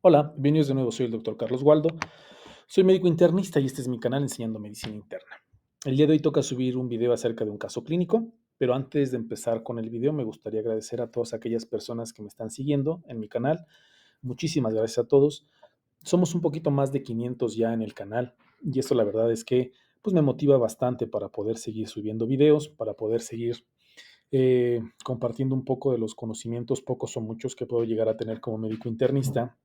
Hola, bienvenidos de nuevo, soy el doctor Carlos Waldo. Soy médico internista y este es mi canal enseñando medicina interna. El día de hoy toca subir un video acerca de un caso clínico, pero antes de empezar con el video me gustaría agradecer a todas aquellas personas que me están siguiendo en mi canal. Muchísimas gracias a todos. Somos un poquito más de 500 ya en el canal y esto la verdad es que pues me motiva bastante para poder seguir subiendo videos, para poder seguir compartiendo un poco de los conocimientos, pocos o muchos que puedo llegar a tener como médico internista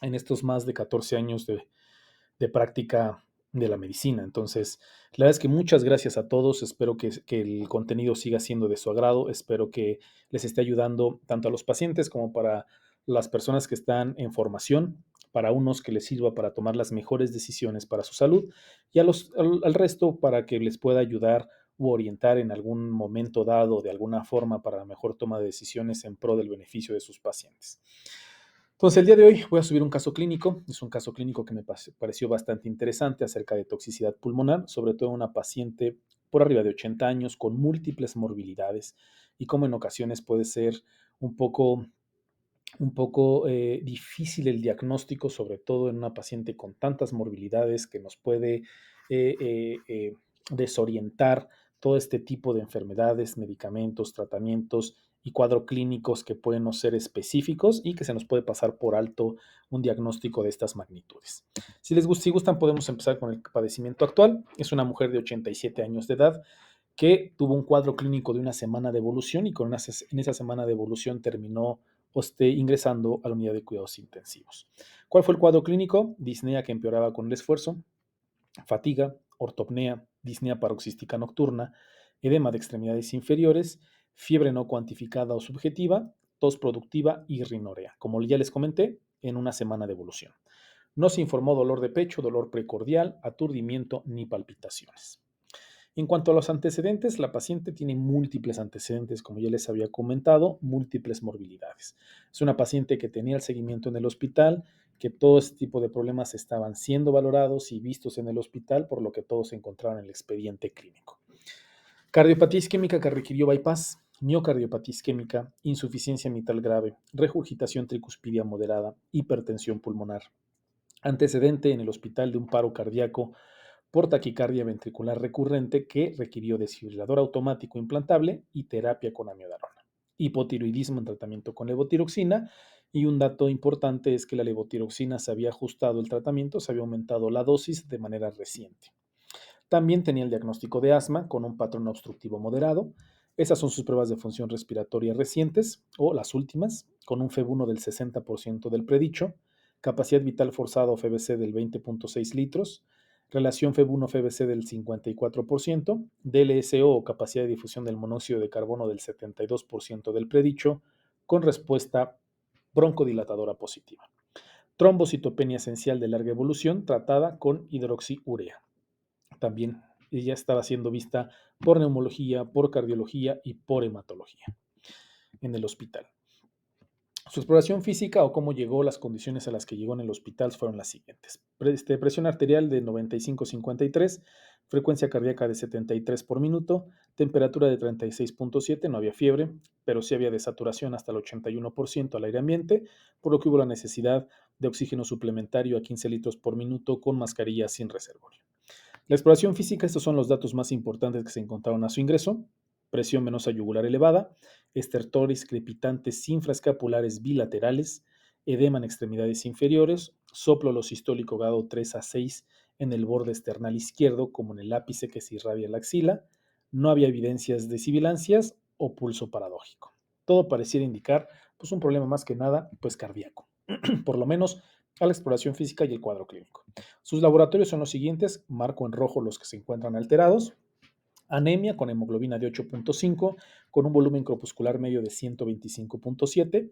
en estos más de 14 años de práctica de la medicina. Entonces, la verdad es que muchas gracias a todos. Espero que el contenido siga siendo de su agrado. Espero que les esté ayudando tanto a los pacientes como para las personas que están en formación, para unos que les sirva para tomar las mejores decisiones para su salud y al resto para que les pueda ayudar u orientar en algún momento dado de alguna forma para la mejor toma de decisiones en pro del beneficio de sus pacientes. Entonces, el día de hoy voy a subir un caso clínico. Es un caso clínico que me pareció bastante interesante acerca de toxicidad pulmonar, sobre todo en una paciente por arriba de 80 años con múltiples morbilidades y cómo en ocasiones puede ser un poco, un poco difícil el diagnóstico, sobre todo en una paciente con tantas morbilidades que nos puede eh, eh, eh, desorientar todo este tipo de enfermedades, medicamentos, tratamientos y cuadros clínicos que pueden no ser específicos y que se nos puede pasar por alto un diagnóstico de estas magnitudes. Si gustan, podemos empezar con el padecimiento actual. Es una mujer de 87 años de edad que tuvo un cuadro clínico de una semana de evolución y en esa semana de evolución terminó ingresando a la unidad de cuidados intensivos. ¿Cuál fue el cuadro clínico? Disnea que empeoraba con el esfuerzo, fatiga, ortopnea, disnea paroxística nocturna, edema de extremidades inferiores, fiebre no cuantificada o subjetiva, tos productiva y rinorea, como ya les comenté, en una semana de evolución. No se informó dolor de pecho, dolor precordial, aturdimiento ni palpitaciones. En cuanto a los antecedentes, la paciente tiene múltiples antecedentes, como ya les había comentado, múltiples morbilidades. Es una paciente que tenía el seguimiento en el hospital, que todo este tipo de problemas estaban siendo valorados y vistos en el hospital, por lo que todos se encontraron en el expediente clínico. Cardiopatía isquémica que requirió bypass, miocardiopatía isquémica, insuficiencia mitral grave, regurgitación tricuspidia moderada, hipertensión pulmonar. Antecedente en el hospital de un paro cardíaco por taquicardia ventricular recurrente que requirió desfibrilador automático implantable y terapia con amiodarona. Hipotiroidismo en tratamiento con levotiroxina. Y un dato importante es que la levotiroxina se había ajustado el tratamiento, se había aumentado la dosis de manera reciente. También tenía el diagnóstico de asma con un patrón obstructivo moderado. Esas son sus pruebas de función respiratoria recientes o las últimas, con un FEV1 del 60% del predicho, capacidad vital forzada o FVC del 20.6 litros, relación FEV1-FVC del 54%, DLSO o capacidad de difusión del monóxido de carbono del 72% del predicho, con respuesta broncodilatadora positiva. Trombocitopenia esencial de larga evolución tratada con hidroxiurea. También ella estaba siendo vista por neumología, por cardiología y por hematología en el hospital. Su exploración física o cómo llegó, las condiciones a las que llegó en el hospital fueron las siguientes. Presión arterial de 95-53, frecuencia cardíaca de 73 por minuto, temperatura de 36.7, no había fiebre, pero sí había desaturación hasta el 81% al aire ambiente, por lo que hubo la necesidad de oxígeno suplementario a 15 litros por minuto con mascarilla sin reservorio. La exploración física, estos son los datos más importantes que se encontraron a su ingreso. Presión venosa yugular elevada, estertores crepitantes infraescapulares bilaterales, edema en extremidades inferiores, soplo sistólico grado 3 a 6 en el borde esternal izquierdo, como en el ápice que se irradia la axila. No había evidencias de sibilancias o pulso paradójico. Todo pareciera indicar pues, un problema más que nada pues, cardíaco, por lo menos a la exploración física y el cuadro clínico. Sus laboratorios son los siguientes, marco en rojo los que se encuentran alterados. Anemia con hemoglobina de 8.5, con un volumen corpuscular medio de 125.7.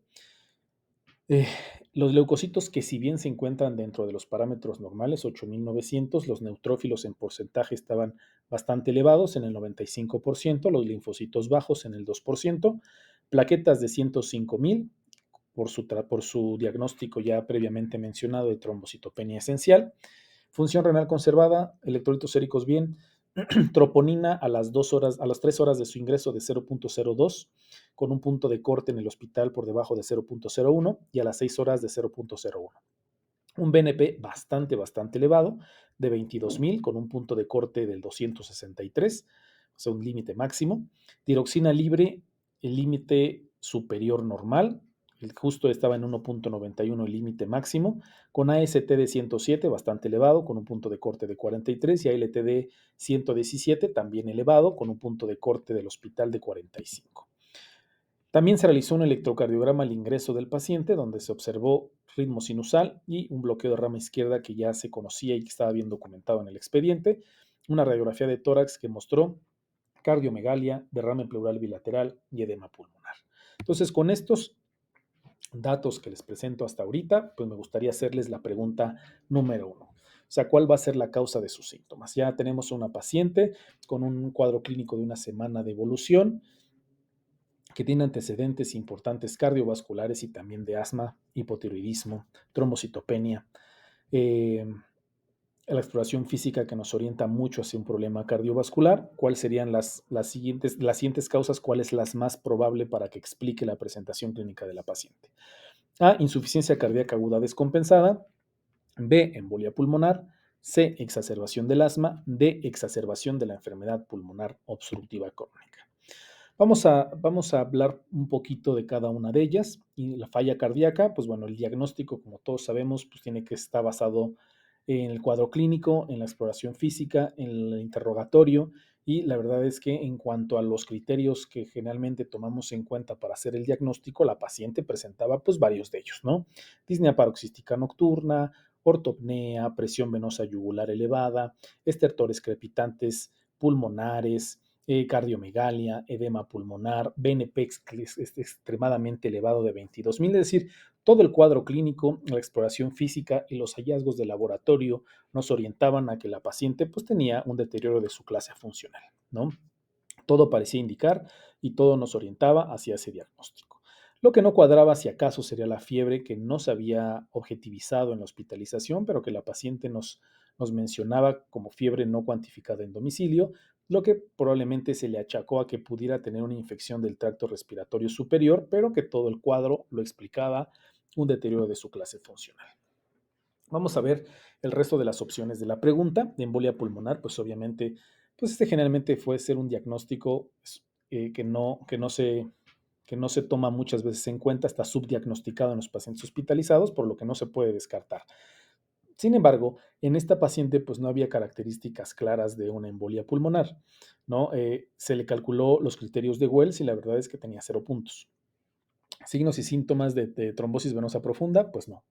Eh, los leucocitos que si bien se encuentran dentro de los parámetros normales, 8.900, los neutrófilos en porcentaje estaban bastante elevados, en el 95%, los linfocitos bajos en el 2%, plaquetas de 105.000 por su diagnóstico ya previamente mencionado de trombocitopenia esencial. Función renal conservada, electrolitos séricos bien, troponina a las 3 horas de su ingreso de 0.02, con un punto de corte en el hospital por debajo de 0.01 y a las 6 horas de 0.01. un BNP bastante elevado, de 22,000 con un punto de corte del 263, o sea, un límite máximo. Tiroxina libre, el límite superior normal, el justo estaba en 1,91 el límite máximo, con AST de 107, bastante elevado, con un punto de corte de 43, y ALT de 117, también elevado, con un punto de corte del hospital de 45. También se realizó un electrocardiograma al ingreso del paciente, donde se observó ritmo sinusal y un bloqueo de rama izquierda que ya se conocía y que estaba bien documentado en el expediente, una radiografía de tórax que mostró cardiomegalia, derrame pleural bilateral y edema pulmonar. Entonces, con estos datos que les presento hasta ahorita, pues me gustaría hacerles la pregunta número 1. O sea, ¿cuál va a ser la causa de sus síntomas? Ya tenemos una paciente con un cuadro clínico de una semana de evolución, que tiene antecedentes importantes cardiovasculares y también de asma, hipotiroidismo, trombocitopenia, la exploración física que nos orienta mucho hacia un problema cardiovascular. ¿Cuáles serían las siguientes causas? ¿Cuál es la más probable para que explique la presentación clínica de la paciente? A, insuficiencia cardíaca aguda descompensada. B, embolia pulmonar. C, exacerbación del asma. D, exacerbación de la enfermedad pulmonar obstructiva crónica. Vamos a hablar un poquito de cada una de ellas. Y la falla cardíaca, pues bueno, el diagnóstico, como todos sabemos, pues tiene que estar basado en el cuadro clínico, en la exploración física, en el interrogatorio. Y la verdad es que en cuanto a los criterios que generalmente tomamos en cuenta para hacer el diagnóstico, la paciente presentaba pues varios de ellos, ¿no? Disnea paroxística nocturna, ortopnea, presión venosa yugular elevada, estertores crepitantes pulmonares, cardiomegalia, edema pulmonar, BNP extremadamente elevado de 22,000, es decir, todo el cuadro clínico, la exploración física y los hallazgos de laboratorio nos orientaban a que la paciente pues tenía un deterioro de su clase funcional, ¿no? Todo parecía indicar y todo nos orientaba hacia ese diagnóstico. Lo que no cuadraba, si acaso, sería la fiebre que no se había objetivizado en la hospitalización, pero que la paciente nos mencionaba como fiebre no cuantificada en domicilio, lo que probablemente se le achacó a que pudiera tener una infección del tracto respiratorio superior, pero que todo el cuadro lo explicaba un deterioro de su clase funcional. Vamos a ver el resto de las opciones de la pregunta. De embolia pulmonar, pues obviamente, pues este generalmente puede ser un diagnóstico que no se toma muchas veces en cuenta, está subdiagnosticado en los pacientes hospitalizados, por lo que no se puede descartar. Sin embargo, en esta paciente pues no había características claras de una embolia pulmonar, ¿no? Se le calculó los criterios de Wells y la verdad es que tenía 0 puntos. Signos y síntomas de trombosis venosa profunda, pues no.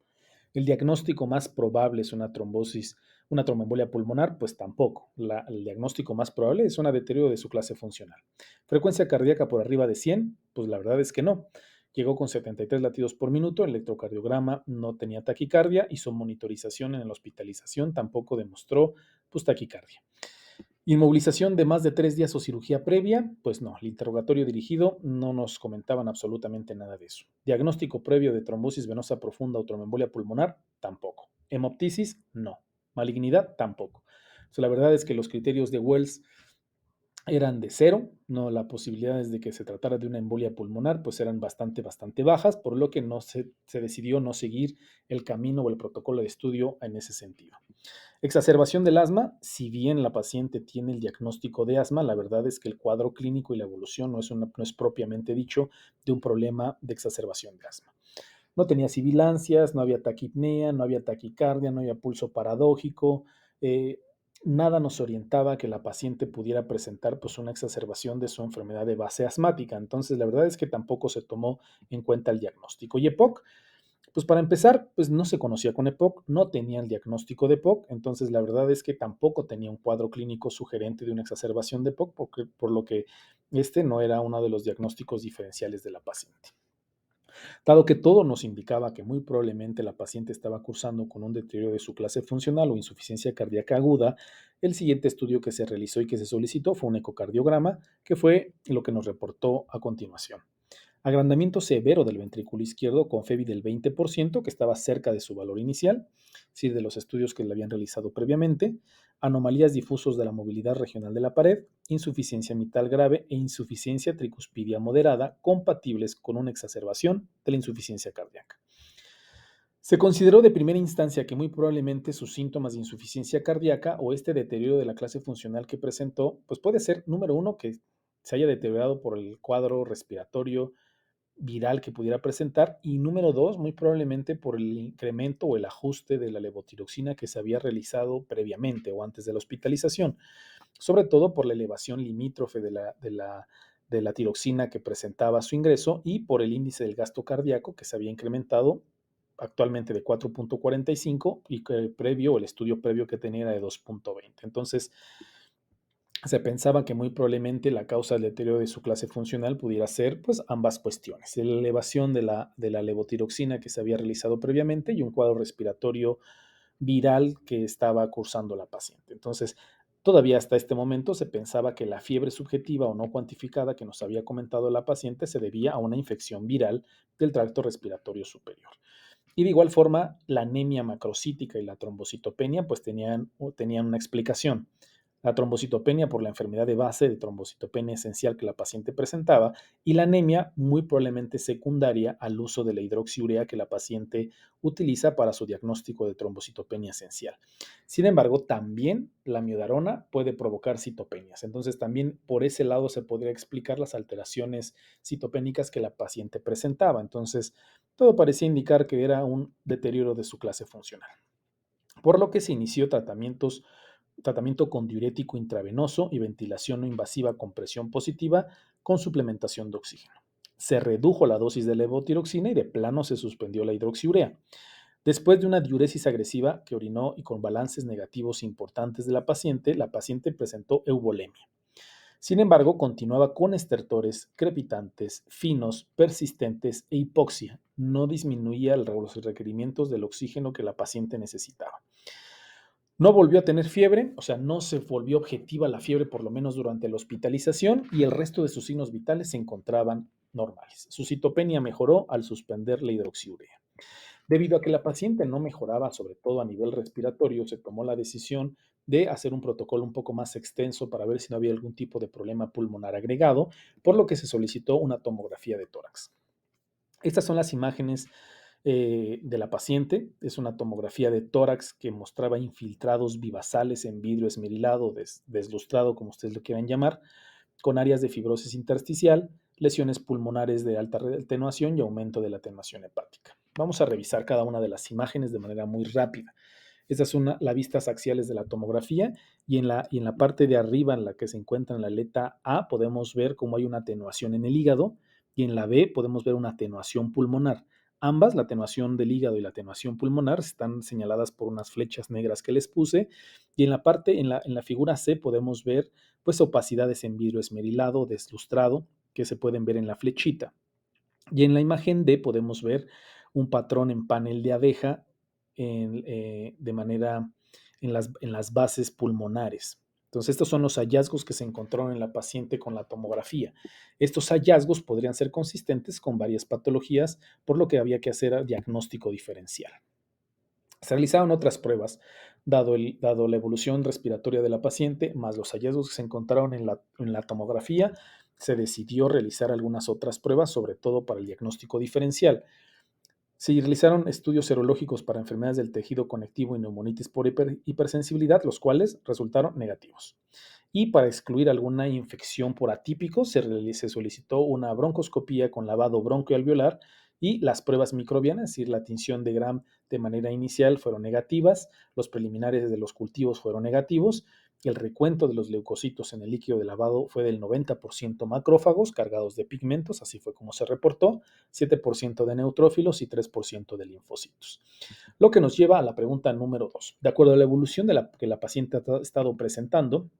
El diagnóstico más probable es una trombosis, una tromboembolia pulmonar, pues tampoco. El diagnóstico más probable es un deterioro de su clase funcional. Frecuencia cardíaca por arriba de 100, pues la verdad es que no. Llegó con 73 latidos por minuto, el electrocardiograma no tenía taquicardia y su monitorización en la hospitalización tampoco demostró pues, taquicardia. Inmovilización de más de 3 días o cirugía previa, pues no, el interrogatorio dirigido no nos comentaban absolutamente nada de eso. Diagnóstico previo de trombosis venosa profunda o tromboembolia pulmonar, tampoco. Hemoptisis, no. Malignidad, tampoco. O sea, la verdad es que los criterios de Wells eran de 0, no, las posibilidades de que se tratara de una embolia pulmonar pues eran bastante bajas, por lo que no se decidió no seguir el camino o el protocolo de estudio en ese sentido. Exacerbación del asma, si bien la paciente tiene el diagnóstico de asma, la verdad es que el cuadro clínico y la evolución no es propiamente dicho de un problema de exacerbación de asma. No tenía sibilancias, no había taquipnea, no había taquicardia, no había pulso paradójico, eh, nada nos orientaba a que la paciente pudiera presentar pues, una exacerbación de su enfermedad de base asmática. Entonces, la verdad es que tampoco se tomó en cuenta el diagnóstico. Y EPOC, pues para empezar, pues no se conocía con EPOC, no tenía el diagnóstico de EPOC, entonces la verdad es que tampoco tenía un cuadro clínico sugerente de una exacerbación de EPOC, por lo que este no era uno de los diagnósticos diferenciales de la paciente. Dado que todo nos indicaba que muy probablemente la paciente estaba cursando con un deterioro de su clase funcional o insuficiencia cardíaca aguda, el siguiente estudio que se realizó y que se solicitó fue un ecocardiograma, que fue lo que nos reportó a continuación. Agrandamiento severo del ventrículo izquierdo con FEBI del 20%, que estaba cerca de su valor inicial, es decir, de los estudios que le habían realizado previamente, anomalías difusos de la movilidad regional de la pared, insuficiencia mitral grave e insuficiencia tricuspidia moderada compatibles con una exacerbación de la insuficiencia cardíaca. Se consideró de primera instancia que muy probablemente sus síntomas de insuficiencia cardíaca o este deterioro de la clase funcional que presentó, pues puede ser, número uno, que se haya deteriorado por el cuadro respiratorio viral que pudiera presentar y número dos, muy probablemente por el incremento o el ajuste de la levotiroxina que se había realizado previamente o antes de la hospitalización, sobre todo por la elevación limítrofe de la tiroxina que presentaba a su ingreso y por el índice del gasto cardíaco que se había incrementado actualmente de 4.45 y que el estudio previo que tenía era de 2.20. Entonces, se pensaba que muy probablemente la causa del deterioro de su clase funcional pudiera ser pues ambas cuestiones, la elevación de la levotiroxina que se había realizado previamente y un cuadro respiratorio viral que estaba cursando la paciente. Entonces, todavía hasta este momento se pensaba que la fiebre subjetiva o no cuantificada que nos había comentado la paciente se debía a una infección viral del tracto respiratorio superior. Y de igual forma, la anemia macrocítica y la trombocitopenia pues tenían una explicación. La trombocitopenia por la enfermedad de base de trombocitopenia esencial que la paciente presentaba y la anemia muy probablemente secundaria al uso de la hidroxiurea que la paciente utiliza para su diagnóstico de trombocitopenia esencial. Sin embargo, también la miodarona puede provocar citopenias. Entonces, también por ese lado se podría explicar las alteraciones citopénicas que la paciente presentaba. Entonces, todo parecía indicar que era un deterioro de su clase funcional, por lo que se inició tratamiento con diurético intravenoso y ventilación no invasiva con presión positiva con suplementación de oxígeno. Se redujo la dosis de levotiroxina y de plano se suspendió la hidroxiurea. Después de una diuresis agresiva que orinó y con balances negativos importantes de la paciente presentó eubolemia. Sin embargo, continuaba con estertores crepitantes, finos, persistentes e hipoxia. No disminuía los requerimientos del oxígeno que la paciente necesitaba. No volvió a tener fiebre, o sea, no se volvió objetiva la fiebre por lo menos durante la hospitalización y el resto de sus signos vitales se encontraban normales. Su citopenia mejoró al suspender la hidroxiurea. Debido a que la paciente no mejoraba, sobre todo a nivel respiratorio, se tomó la decisión de hacer un protocolo un poco más extenso para ver si no había algún tipo de problema pulmonar agregado, por lo que se solicitó una tomografía de tórax. Estas son las imágenes de la paciente. Es una tomografía de tórax que mostraba infiltrados vivasales en vidrio esmerilado, deslustrado, como ustedes lo quieran llamar, con áreas de fibrosis intersticial, lesiones pulmonares de alta atenuación y aumento de la atenuación hepática. Vamos a revisar cada una de las imágenes de manera muy rápida. Estas son las vistas axiales de la tomografía y en la parte de arriba en la que se encuentra en la letra A podemos ver cómo hay una atenuación en el hígado y en la B podemos ver una atenuación pulmonar. Ambas, la atenuación del hígado y la atenuación pulmonar, están señaladas por unas flechas negras que les puse y en la figura C podemos ver pues opacidades en vidrio esmerilado, deslustrado, que se pueden ver en la flechita. Y en la imagen D podemos ver un patrón en panel de abeja de manera en las bases pulmonares. Entonces, estos son los hallazgos que se encontraron en la paciente con la tomografía. Estos hallazgos podrían ser consistentes con varias patologías, por lo que había que hacer diagnóstico diferencial. Se realizaron otras pruebas, dado la evolución respiratoria de la paciente, más los hallazgos que se encontraron en la tomografía, se decidió realizar algunas otras pruebas, sobre todo para el diagnóstico diferencial. Se realizaron estudios serológicos para enfermedades del tejido conectivo y neumonitis por hipersensibilidad, los cuales resultaron negativos. Y para excluir alguna infección por atípico, se solicitó una broncoscopía con lavado broncoalveolar y las pruebas microbianas, es decir, la tinción de Gram de manera inicial fueron negativas, los preliminares de los cultivos fueron negativos, el recuento de los leucocitos en el líquido de lavado fue del 90% macrófagos cargados de pigmentos, así fue como se reportó, 7% de neutrófilos y 3% de linfocitos. Lo que nos lleva a la pregunta número 2. De acuerdo a la evolución que la paciente ha estado presentando,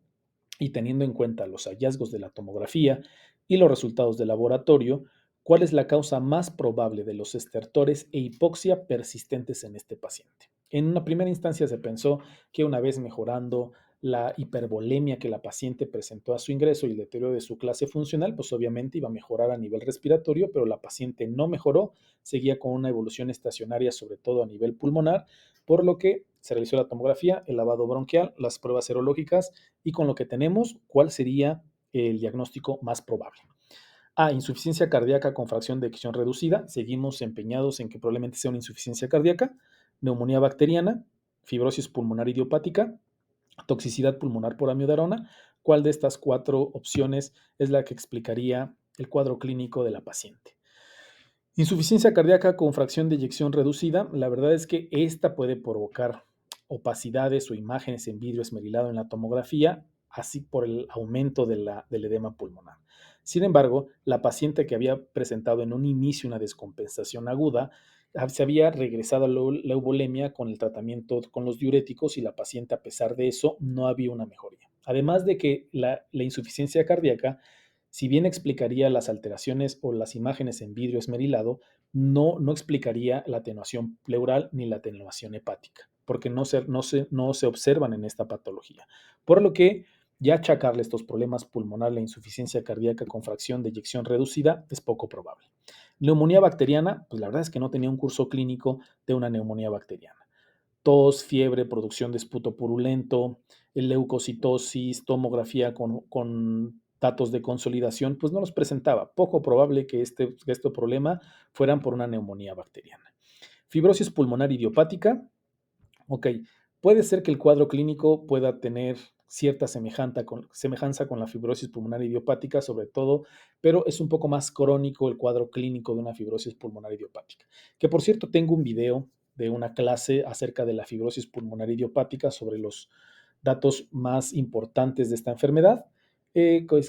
y teniendo en cuenta los hallazgos de la tomografía y los resultados del laboratorio, ¿cuál es la causa más probable de los estertores e hipoxia persistentes en este paciente? En una primera instancia se pensó que una vez mejorando la hipervolemia que la paciente presentó a su ingreso y el deterioro de su clase funcional, pues obviamente iba a mejorar a nivel respiratorio, pero la paciente no mejoró, seguía con una evolución estacionaria, sobre todo a nivel pulmonar, por lo que se realizó la tomografía, el lavado bronquial, las pruebas serológicas y con lo que tenemos, ¿cuál sería el diagnóstico más probable? Insuficiencia cardíaca con fracción de eyección reducida. Seguimos empeñados en que probablemente sea una insuficiencia cardíaca, neumonía bacteriana, fibrosis pulmonar idiopática, toxicidad pulmonar por amiodarona. ¿Cuál de estas cuatro opciones es la que explicaría el cuadro clínico de la paciente? Insuficiencia cardíaca con fracción de eyección reducida. La verdad es que esta puede provocar opacidades o imágenes en vidrio esmerilado en la tomografía, así por el aumento del edema pulmonar. Sin embargo, la paciente que había presentado en un inicio una descompensación aguda, se había regresado a la eubolemia con el tratamiento con los diuréticos y la paciente, a pesar de eso, no había una mejoría. Además de que la insuficiencia cardíaca, si bien explicaría las alteraciones o las imágenes en vidrio esmerilado, no explicaría la atenuación pleural ni la atenuación hepática, porque no se observan en esta patología. Por lo que ya achacarle estos problemas pulmonares, la insuficiencia cardíaca con fracción de eyección reducida, es poco probable. Neumonía bacteriana, pues la verdad es que no tenía un curso clínico de una neumonía bacteriana. Tos, fiebre, producción de esputo purulento, leucocitosis, tomografía con datos de consolidación, pues no los presentaba. Poco probable que este problema fueran por una neumonía bacteriana. Fibrosis pulmonar idiopática. Ok, puede ser que el cuadro clínico pueda tener cierta semejanza con la fibrosis pulmonar idiopática, sobre todo, pero es un poco más crónico el cuadro clínico de una fibrosis pulmonar idiopática. Que por cierto, tengo un video de una clase acerca de la fibrosis pulmonar idiopática sobre los datos más importantes de esta enfermedad.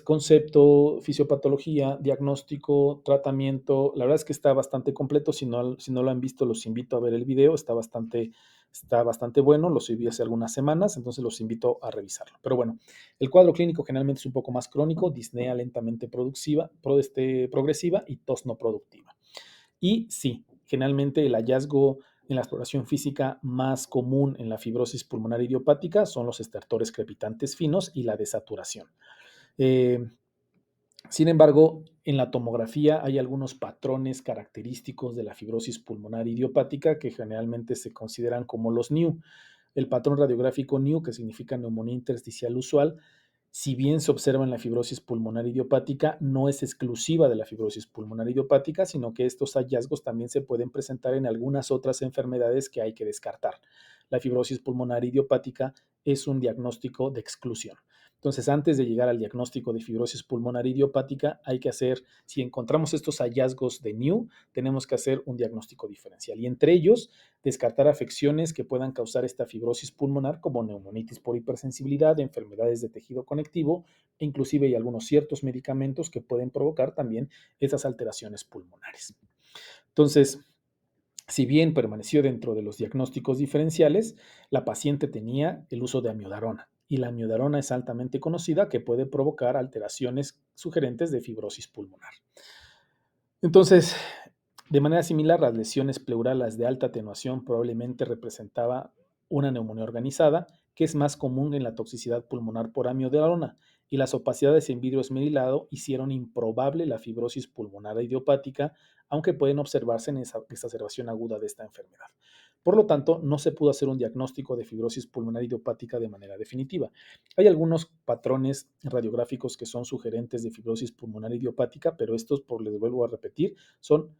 Concepto, fisiopatología, diagnóstico, tratamiento. La verdad es que está bastante completo. Si no lo han visto, los invito a ver el video. Está bastante bueno. Lo subí hace algunas semanas, entonces los invito a revisarlo. Pero bueno, el cuadro clínico generalmente es un poco más crónico, disnea lentamente progresiva y tos no productiva. Y sí, generalmente el hallazgo en la exploración física más común en la fibrosis pulmonar idiopática son los estertores crepitantes finos y la desaturación. Eh, Sin embargo, en la tomografía hay algunos patrones característicos de la fibrosis pulmonar idiopática que generalmente se consideran como los NIU. El patrón radiográfico NIU, que significa neumonía intersticial usual, si bien se observa en la fibrosis pulmonar idiopática, no es exclusiva de la fibrosis pulmonar idiopática, sino que estos hallazgos también se pueden presentar en algunas otras enfermedades que hay que descartar. La fibrosis pulmonar idiopática es un diagnóstico de exclusión. Entonces, antes de llegar al diagnóstico de fibrosis pulmonar idiopática, hay que hacer, si encontramos estos hallazgos de NIU, tenemos que hacer un diagnóstico diferencial. Y entre ellos, descartar afecciones que puedan causar esta fibrosis pulmonar, como neumonitis por hipersensibilidad, enfermedades de tejido conectivo, e inclusive hay algunos ciertos medicamentos que pueden provocar también esas alteraciones pulmonares. Entonces, si bien permaneció dentro de los diagnósticos diferenciales, la paciente tenía el uso de amiodarona y la amiodarona es altamente conocida que puede provocar alteraciones sugerentes de fibrosis pulmonar. Entonces, de manera similar, las lesiones pleurales de alta atenuación probablemente representaba una neumonía organizada, que es más común en la toxicidad pulmonar por amiodarona, y las opacidades en vidrio esmerilado hicieron improbable la fibrosis pulmonar idiopática, aunque pueden observarse en esa exacerbación aguda de esta enfermedad. Por lo tanto, no se pudo hacer un diagnóstico de fibrosis pulmonar idiopática de manera definitiva. Hay algunos patrones radiográficos que son sugerentes de fibrosis pulmonar idiopática, pero estos, por les vuelvo a repetir, son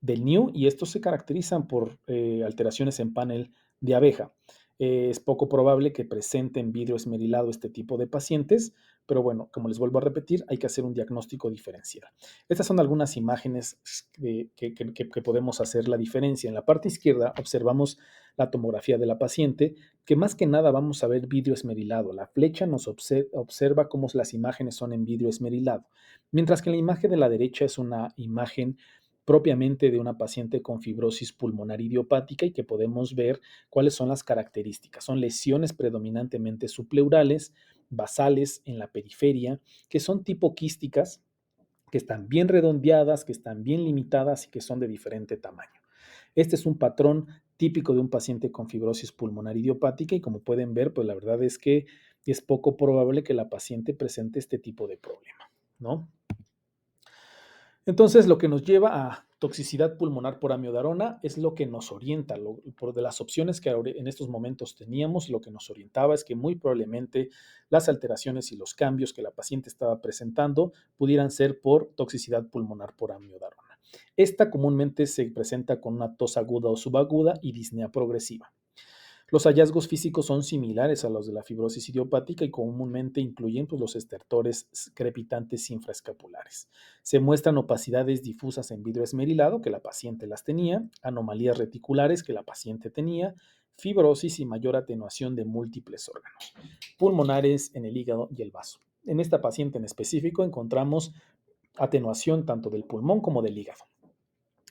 del NIU y estos se caracterizan por alteraciones en panel de abeja. Es poco probable que presenten vidrio esmerilado este tipo de pacientes, pero bueno, como les vuelvo a repetir, hay que hacer un diagnóstico diferencial. Estas son algunas imágenes que podemos hacer la diferencia. En la parte izquierda observamos la tomografía de la paciente, que más que nada vamos a ver vidrio esmerilado. La flecha nos observa cómo las imágenes son en vidrio esmerilado, mientras que la imagen de la derecha es una imagen propiamente de una paciente con fibrosis pulmonar idiopática y que podemos ver cuáles son las características. Son lesiones predominantemente subpleurales, basales en la periferia, que son tipo quísticas, que están bien redondeadas, que están bien limitadas y que son de diferente tamaño. Este es un patrón típico de un paciente con fibrosis pulmonar idiopática y como pueden ver, pues la verdad es que es poco probable que la paciente presente este tipo de problema, ¿no? Entonces, lo que nos lleva a Toxicidad pulmonar por amiodarona es lo que nos orienta, por de las opciones que en estos momentos teníamos, lo que nos orientaba es que muy probablemente las alteraciones y los cambios que la paciente estaba presentando pudieran ser por toxicidad pulmonar por amiodarona. Esta comúnmente se presenta con una tos aguda o subaguda y disnea progresiva. Los hallazgos físicos son similares a los de la fibrosis idiopática y comúnmente incluyen pues, los estertores crepitantes infraescapulares. Se muestran opacidades difusas en vidrio esmerilado, que la paciente las tenía, anomalías reticulares que la paciente tenía, fibrosis y mayor atenuación de múltiples órganos pulmonares en el hígado y el vaso. En esta paciente en específico encontramos atenuación tanto del pulmón como del hígado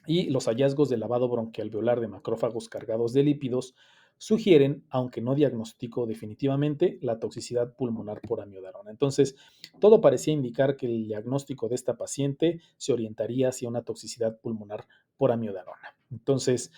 y los hallazgos de lavado bronquialveolar de macrófagos cargados de lípidos sugieren, aunque no diagnosticó definitivamente, la toxicidad pulmonar por amiodarona. Entonces, todo parecía indicar que el diagnóstico de esta paciente se orientaría hacia una toxicidad pulmonar por amiodarona. Entonces,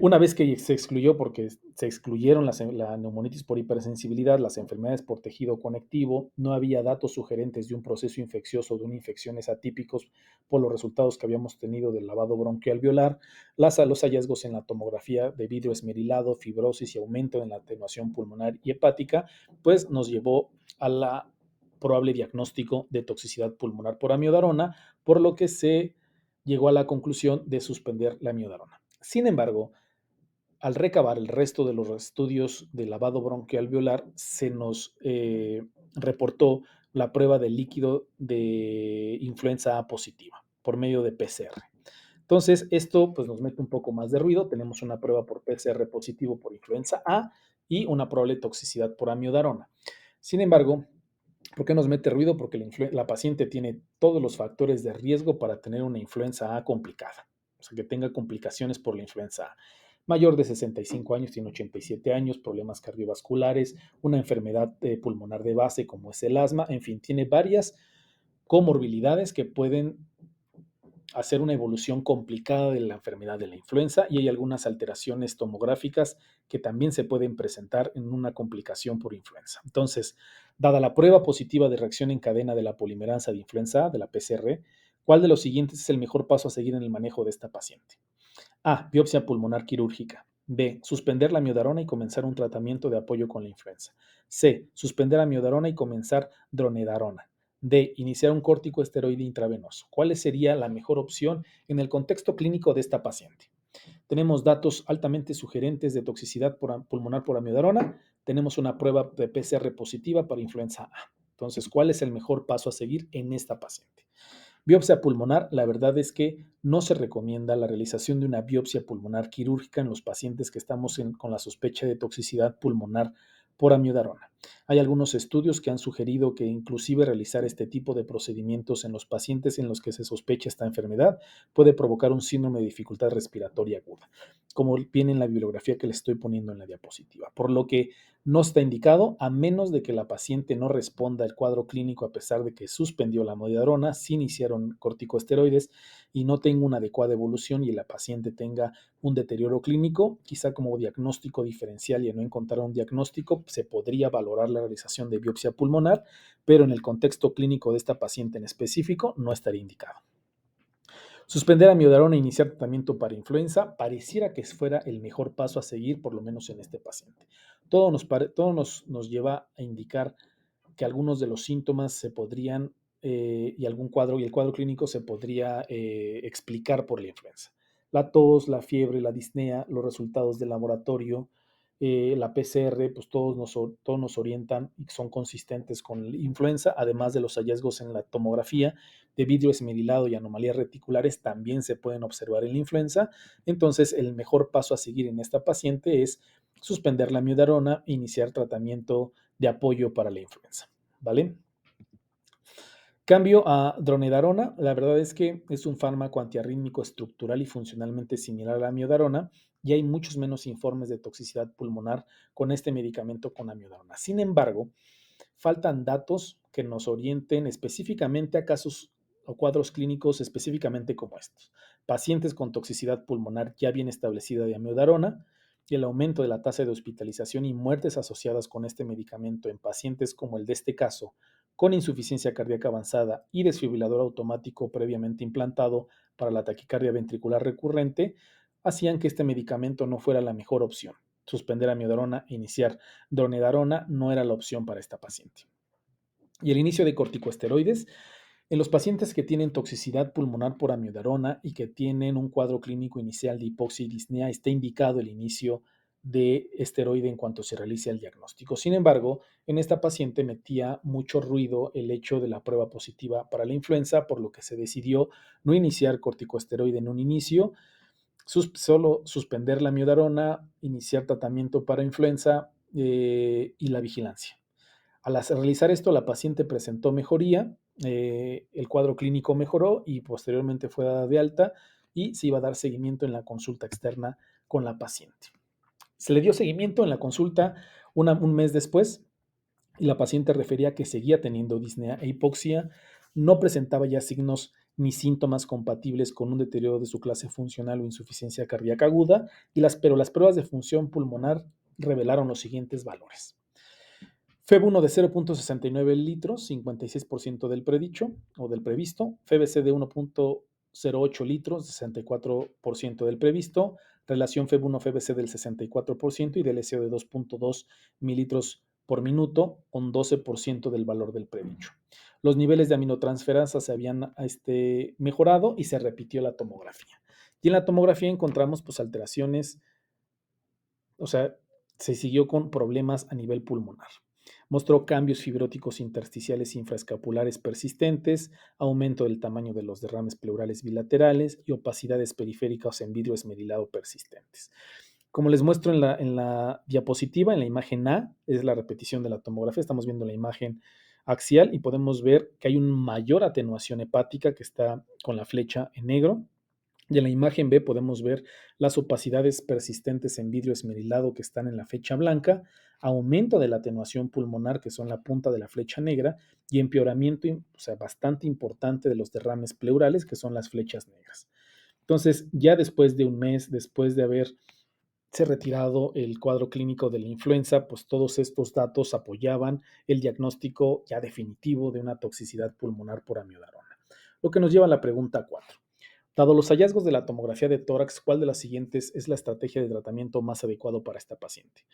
una vez que se excluyó, porque se excluyeron la neumonitis por hipersensibilidad, las enfermedades por tejido conectivo, no había datos sugerentes de un proceso infeccioso, de una infecciones atípicos por los resultados que habíamos tenido del lavado bronquialveolar, los hallazgos en la tomografía de vidrio esmerilado, fibrosis y aumento en la atenuación pulmonar y hepática, pues nos llevó a la probable diagnóstico de toxicidad pulmonar por amiodarona, por lo que se llegó a la conclusión de suspender la amiodarona. Sin embargo, al recabar el resto de los estudios de lavado bronquialveolar, se nos reportó la prueba de líquido de influenza A positiva por medio de PCR. Entonces, esto pues, nos mete un poco más de ruido. Tenemos una prueba por PCR positivo por influenza A y una probable toxicidad por amiodarona. Sin embargo, ¿por qué nos mete ruido? Porque la paciente tiene todos los factores de riesgo para tener una influenza A complicada, o sea, que tenga complicaciones por la influenza A. Mayor de 65 años, tiene 87 años, problemas cardiovasculares, una enfermedad pulmonar de base como es el asma, en fin, tiene varias comorbilidades que pueden hacer una evolución complicada de la enfermedad de la influenza y hay algunas alteraciones tomográficas que también se pueden presentar en una complicación por influenza. Entonces, dada la prueba positiva de reacción en cadena de la polimerasa de influenza A, de la PCR, ¿cuál de los siguientes es el mejor paso a seguir en el manejo de esta paciente? A. Biopsia pulmonar quirúrgica. B. Suspender la miodarona y comenzar un tratamiento de apoyo con la influenza. C. Suspender la miodarona y comenzar dronedarona. D. Iniciar un corticoesteroide intravenoso. ¿Cuál sería la mejor opción en el contexto clínico de esta paciente? Tenemos datos altamente sugerentes de toxicidad pulmonar por amiodarona. Tenemos una prueba de PCR positiva para influenza A. Entonces, ¿cuál es el mejor paso a seguir en esta paciente? Biopsia pulmonar, la verdad es que no se recomienda la realización de una biopsia pulmonar quirúrgica en los pacientes que estamos con la sospecha de toxicidad pulmonar por amiodarona. Hay algunos estudios que han sugerido que inclusive realizar este tipo de procedimientos en los pacientes en los que se sospecha esta enfermedad puede provocar un síndrome de dificultad respiratoria aguda, como viene en la bibliografía que le estoy poniendo en la diapositiva, por lo que no está indicado a menos de que la paciente no responda al cuadro clínico a pesar de que suspendió la amiodarona, se iniciaron corticosteroides y no tenga una adecuada evolución y la paciente tenga un deterioro clínico, quizá como diagnóstico diferencial y a no encontrar un diagnóstico, se podría valorar la realización de biopsia pulmonar, pero en el contexto clínico de esta paciente en específico no estaría indicado. Suspender amiodarona e iniciar tratamiento para influenza pareciera que fuera el mejor paso a seguir, por lo menos en este paciente. Todo nos lleva a indicar que algunos de los síntomas se podrían y el cuadro clínico se podría explicar por la influenza. La tos, la fiebre, la disnea, los resultados del laboratorio, la PCR, pues todos nos orientan y son consistentes con la influenza, además de los hallazgos en la tomografía de vidrio esmerilado y anomalías reticulares también se pueden observar en la influenza. Entonces, el mejor paso a seguir en esta paciente es suspender la amiodarona e iniciar tratamiento de apoyo para la influenza, ¿vale? Cambio a dronedarona, la verdad es que es un fármaco antiarrítmico estructural y funcionalmente similar a la amiodarona y hay muchos menos informes de toxicidad pulmonar con este medicamento con amiodarona. Sin embargo, faltan datos que nos orienten específicamente a casos o cuadros clínicos específicamente como estos. Pacientes con toxicidad pulmonar ya bien establecida de amiodarona y el aumento de la tasa de hospitalización y muertes asociadas con este medicamento en pacientes como el de este caso, con insuficiencia cardíaca avanzada y desfibrilador automático previamente implantado para la taquicardia ventricular recurrente, hacían que este medicamento no fuera la mejor opción. Suspender amiodarona e iniciar dronedarona no era la opción para esta paciente. Y el inicio de corticosteroides en los pacientes que tienen toxicidad pulmonar por amiodarona y que tienen un cuadro clínico inicial de hipoxia y disnea, está indicado el inicio de esteroide en cuanto se realice el diagnóstico. Sin embargo, en esta paciente metía mucho ruido el hecho de la prueba positiva para la influenza, por lo que se decidió no iniciar corticosteroide en un inicio, solo suspender la amiodarona, iniciar tratamiento para influenza y la vigilancia. Al realizar esto, la paciente presentó mejoría, el cuadro clínico mejoró y posteriormente fue dada de alta y se iba a dar seguimiento en la consulta externa con la paciente. Se le dio seguimiento en la consulta un mes después y la paciente refería que seguía teniendo disnea e hipoxia, no presentaba ya signos ni síntomas compatibles con un deterioro de su clase funcional o insuficiencia cardíaca aguda, pero las pruebas de función pulmonar revelaron los siguientes valores. FEB1 de 0.69 litros, 56% del predicho o del previsto. FEBC de 1.08 litros, 64% del previsto. Relación FEB1-FEBC del 64% y del SO de 2.2 mililitros por minuto con 12% del valor del predicho. Los niveles de aminotransferasa se habían mejorado y se repitió la tomografía. Y en la tomografía encontramos alteraciones, o sea, se siguió con problemas a nivel pulmonar. Mostró cambios fibróticos intersticiales infraescapulares persistentes, aumento del tamaño de los derrames pleurales bilaterales y opacidades periféricas en vidrio esmerilado persistentes. Como les muestro en la diapositiva, en la imagen A, es la repetición de la tomografía, estamos viendo la imagen axial y podemos ver que hay una mayor atenuación hepática que está con la flecha en negro. Y en la imagen B podemos ver las opacidades persistentes en vidrio esmerilado que están en la flecha blanca, aumento de la atenuación pulmonar, que son la punta de la flecha negra, y empeoramiento, bastante importante de los derrames pleurales, que son las flechas negras. Entonces, ya después de un mes, después de haberse retirado el cuadro clínico de la influenza, pues todos estos datos apoyaban el diagnóstico ya definitivo de una toxicidad pulmonar por amiodarona. Lo que nos lleva a la pregunta 4. Dado los hallazgos de la tomografía de tórax, ¿cuál de las siguientes es la estrategia de tratamiento más adecuado para esta paciente?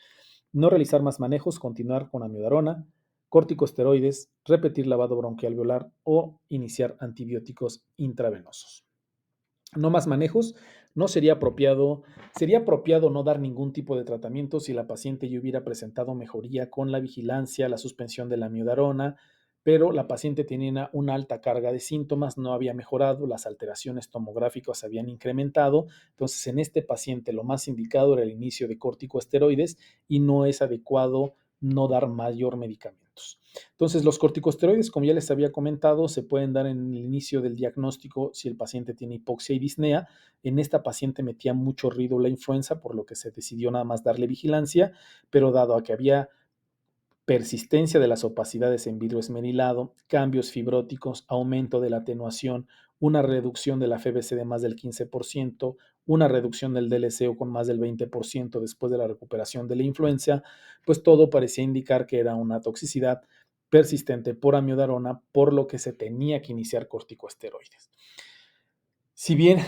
No realizar más manejos, continuar con amiodarona, corticosteroides, repetir lavado bronquial alveolar o iniciar antibióticos intravenosos. No más manejos, no sería apropiado no dar ningún tipo de tratamiento si la paciente ya hubiera presentado mejoría con la vigilancia, la suspensión de la amiodarona, pero la paciente tenía una alta carga de síntomas, no había mejorado, las alteraciones tomográficas habían incrementado, entonces en este paciente lo más indicado era el inicio de corticosteroides y no es adecuado no dar mayor medicamentos. Entonces, los corticosteroides, como ya les había comentado, se pueden dar en el inicio del diagnóstico si el paciente tiene hipoxia y disnea. En esta paciente metía mucho ruido la influenza, por lo que se decidió nada más darle vigilancia, pero dado a que había persistencia de las opacidades en vidrio esmerilado, cambios fibróticos, aumento de la atenuación, una reducción de la FBC de más del 15%, una reducción del DLCO con más del 20% después de la recuperación de la influencia, pues todo parecía indicar que era una toxicidad persistente por amiodarona, por lo que se tenía que iniciar corticosteroides. Si bien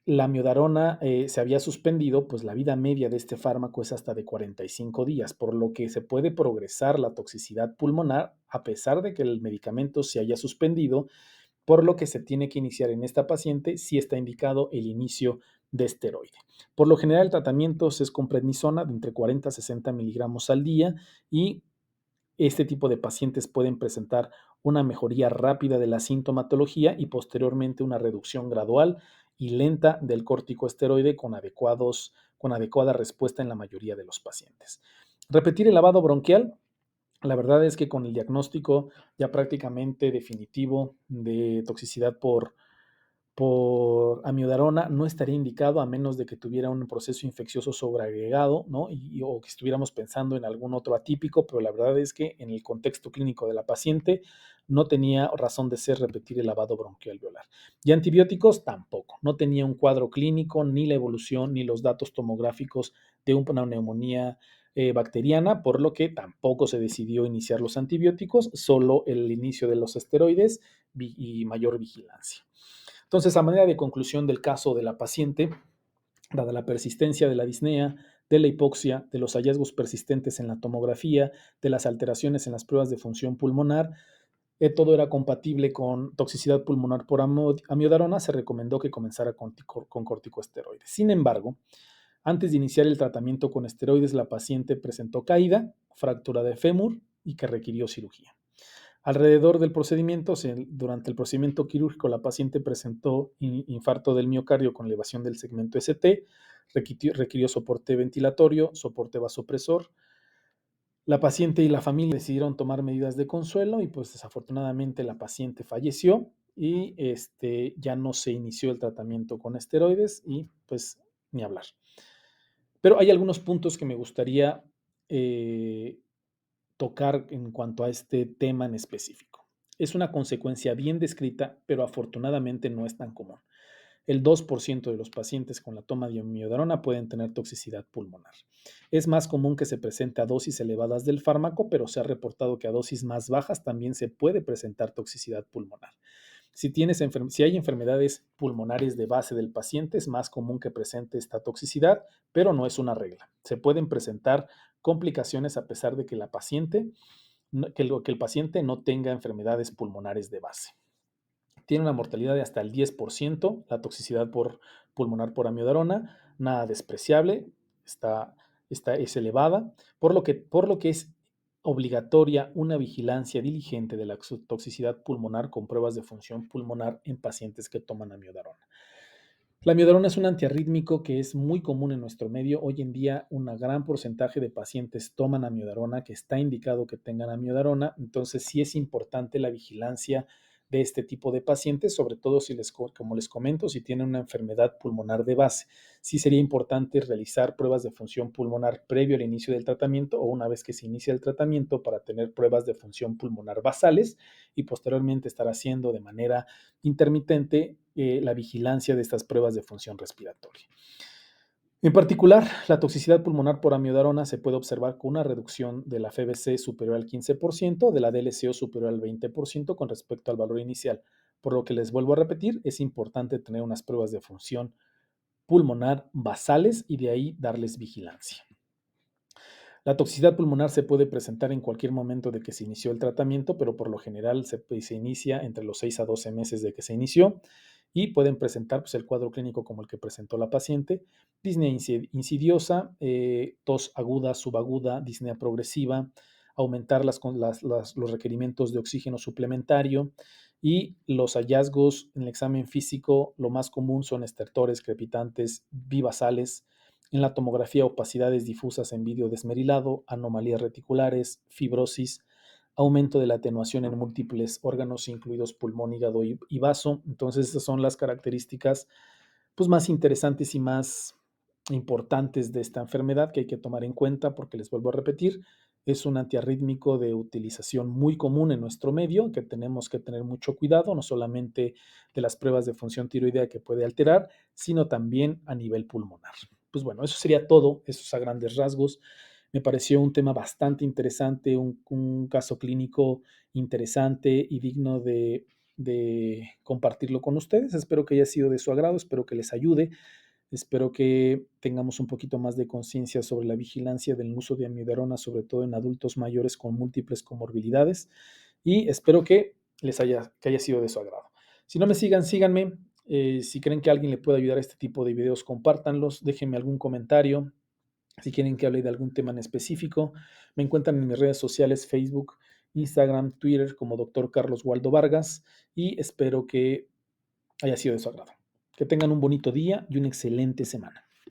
la miodarona se había suspendido, pues la vida media de este fármaco es hasta de 45 días, por lo que se puede progresar la toxicidad pulmonar a pesar de que el medicamento se haya suspendido, por lo que se tiene que iniciar en esta paciente si está indicado el inicio de esteroide. Por lo general, el tratamiento es con prednisona de entre 40 a 60 miligramos al día y este tipo de pacientes pueden presentar una mejoría rápida de la sintomatología y posteriormente una reducción gradual y lenta del corticosteroide con adecuada respuesta en la mayoría de los pacientes. Repetir el lavado bronquial. La verdad es que con el diagnóstico ya prácticamente definitivo de toxicidad por amiodarona no estaría indicado a menos de que tuviera un proceso infeccioso sobreagregado, ¿no? O que estuviéramos pensando en algún otro atípico, pero la verdad es que en el contexto clínico de la paciente no tenía razón de ser repetir el lavado bronquial alveolar. Y antibióticos tampoco, no tenía un cuadro clínico, ni la evolución, ni los datos tomográficos de una neumonía bacteriana, por lo que tampoco se decidió iniciar los antibióticos, solo el inicio de los esteroides y mayor vigilancia. Entonces, a manera de conclusión del caso de la paciente, dada la persistencia de la disnea, de la hipoxia, de los hallazgos persistentes en la tomografía, de las alteraciones en las pruebas de función pulmonar, todo era compatible con toxicidad pulmonar por amiodarona, se recomendó que comenzara con corticosteroides. Sin embargo, antes de iniciar el tratamiento con esteroides, la paciente presentó caída, fractura de fémur y que requirió cirugía. Alrededor del procedimiento, durante el procedimiento quirúrgico, la paciente presentó infarto del miocardio con elevación del segmento ST, requirió soporte ventilatorio, soporte vasopresor. La paciente y la familia decidieron tomar medidas de consuelo y pues desafortunadamente la paciente falleció y ya no se inició el tratamiento con esteroides y pues ni hablar. Pero hay algunos puntos que me gustaría tocar en cuanto a este tema en específico. Es una consecuencia bien descrita, pero afortunadamente no es tan común. El 2% de los pacientes con la toma de amiodarona pueden tener toxicidad pulmonar. Es más común que se presente a dosis elevadas del fármaco, pero se ha reportado que a dosis más bajas también se puede presentar toxicidad pulmonar. Si hay enfermedades pulmonares de base del paciente, es más común que presente esta toxicidad, pero no es una regla. Se pueden presentar complicaciones a pesar de que que el paciente no tenga enfermedades pulmonares de base. Tiene una mortalidad de hasta el 10%, la toxicidad pulmonar por amiodarona, nada despreciable, es elevada, por lo que es obligatoria una vigilancia diligente de la toxicidad pulmonar con pruebas de función pulmonar en pacientes que toman amiodarona. La amiodarona es un antiarrítmico que es muy común en nuestro medio. Hoy en día, un gran porcentaje de pacientes toman amiodarona, que está indicado que tengan amiodarona. Entonces, sí es importante la vigilancia de este tipo de pacientes, sobre todo como les comento, si tienen una enfermedad pulmonar de base. Sí sería importante realizar pruebas de función pulmonar previo al inicio del tratamiento o una vez que se inicia el tratamiento para tener pruebas de función pulmonar basales y posteriormente estar haciendo de manera intermitente la vigilancia de estas pruebas de función respiratoria. En particular, la toxicidad pulmonar por amiodarona se puede observar con una reducción de la FBC superior al 15%, de la DLCO superior al 20% con respecto al valor inicial. Por lo que les vuelvo a repetir, es importante tener unas pruebas de función pulmonar basales y de ahí darles vigilancia. La toxicidad pulmonar se puede presentar en cualquier momento de que se inició el tratamiento, pero por lo general se inicia entre los 6 a 12 meses de que se inició y pueden presentar el cuadro clínico como el que presentó la paciente: disnea insidiosa, tos aguda, subaguda, disnea progresiva, aumentar los requerimientos de oxígeno suplementario y los hallazgos en el examen físico. Lo más común son estertores, crepitantes, bivasales. En la tomografía, opacidades difusas en vídeo desmerilado, anomalías reticulares, fibrosis, aumento de la atenuación en múltiples órganos, incluidos pulmón, hígado y vaso. Entonces, esas son las características pues, más interesantes y más importantes de esta enfermedad que hay que tomar en cuenta porque, les vuelvo a repetir, es un antiarrítmico de utilización muy común en nuestro medio, que tenemos que tener mucho cuidado, no solamente de las pruebas de función tiroidea que puede alterar, sino también a nivel pulmonar. Pues bueno, eso sería todo, esos a grandes rasgos. Me pareció un tema bastante interesante, un caso clínico interesante y digno de compartirlo con ustedes. Espero que haya sido de su agrado, espero que les ayude. Espero que tengamos un poquito más de conciencia sobre la vigilancia del uso de amiodarona, sobre todo en adultos mayores con múltiples comorbilidades, y espero que haya sido de su agrado. Si no me sigan, síganme. Si creen que alguien le puede ayudar a este tipo de videos, compártanlos, déjenme algún comentario. Si quieren que hable de algún tema en específico, me encuentran en mis redes sociales: Facebook, Instagram, Twitter, como Dr. Carlos Waldo Vargas, y espero que haya sido de su agrado. Que tengan un bonito día y una excelente semana.